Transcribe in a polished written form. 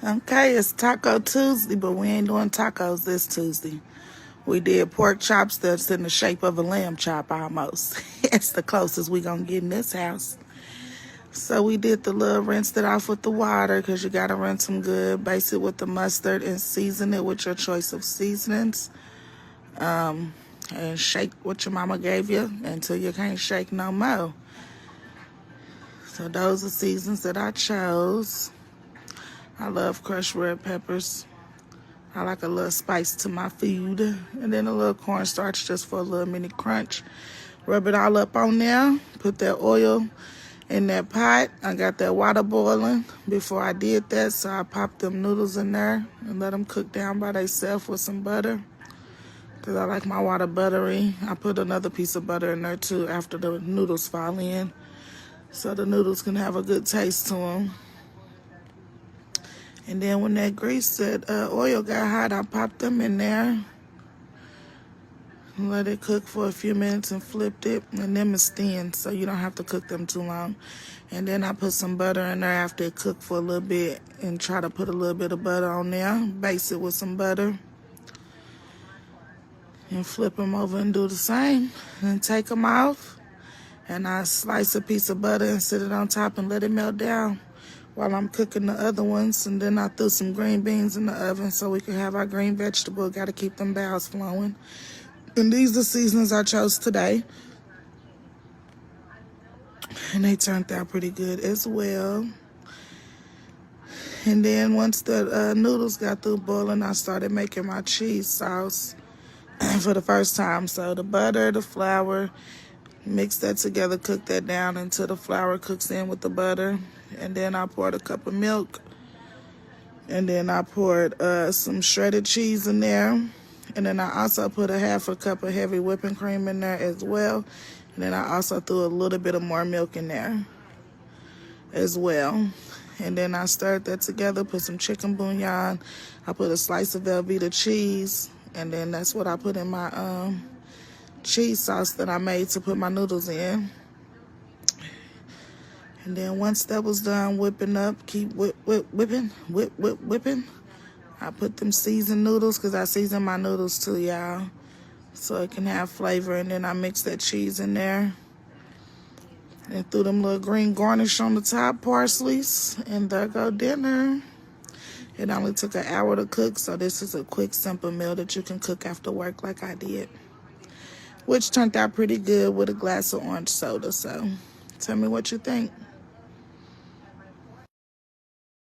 Okay, it's Taco Tuesday, but we ain't doing tacos this Tuesday. We did pork chops that's in the shape of a lamb chop almost. It's the closest we gonna get in this house. So we did the little rinsed it off with the water because you gotta rinse them good. Base it with the mustard and season it with your choice of seasonings. And shake what your mama gave you until you can't shake no more. So those are seasons that I chose. I love crushed red peppers. I like a little spice to my food. And then a little cornstarch just for a little mini crunch. Rub it all up on there. Put that oil in that pot. I got that water boiling before I did that. So I popped them noodles in there and let them cook down by themselves with some butter. Because I like my water buttery. I put another piece of butter in there too after the noodles fall in. So the noodles can have a good taste to them. And then when that grease, that oil got hot, I popped them in there. And let it cook for a few minutes and flipped it. And them is thin, so you don't have to cook them too long. And then I put some butter in there after it cooked for a little bit. And try to put a little bit of butter on there. Base it with some butter. And flip them over and do the same. And take them off. And I slice a piece of butter and sit it on top and let it melt down while I'm cooking the other ones. And then I threw some green beans in the oven so we can have our green vegetable. Got to keep them bowels flowing. And these are seasonings I chose today. And they turned out pretty good as well. And then once the noodles got through boiling, I started making my cheese sauce for the first time. So the butter, the flour, mix that together, cook that down until the flour cooks in with the butter. And then I poured a cup of milk. And then I poured some shredded cheese in there. And then I also put a half a cup of heavy whipping cream in there as well. And then I also threw a little bit of more milk in there as well. And then I stirred that together, put some chicken bouillon. I put a slice of Velveeta cheese. And then that's what I put in my cheese sauce that I made to put my noodles in. And then once that was done whipping up, keep whipping. I put them seasoned noodles because I season my noodles too, y'all, so it can have flavor. And then I mix that cheese in there and threw them little green garnish on the top, parsleys, and there go dinner. It only took an hour to cook, so this is a quick, simple meal that you can cook after work like I did, which turned out pretty good with a glass of orange soda. So tell me what you think.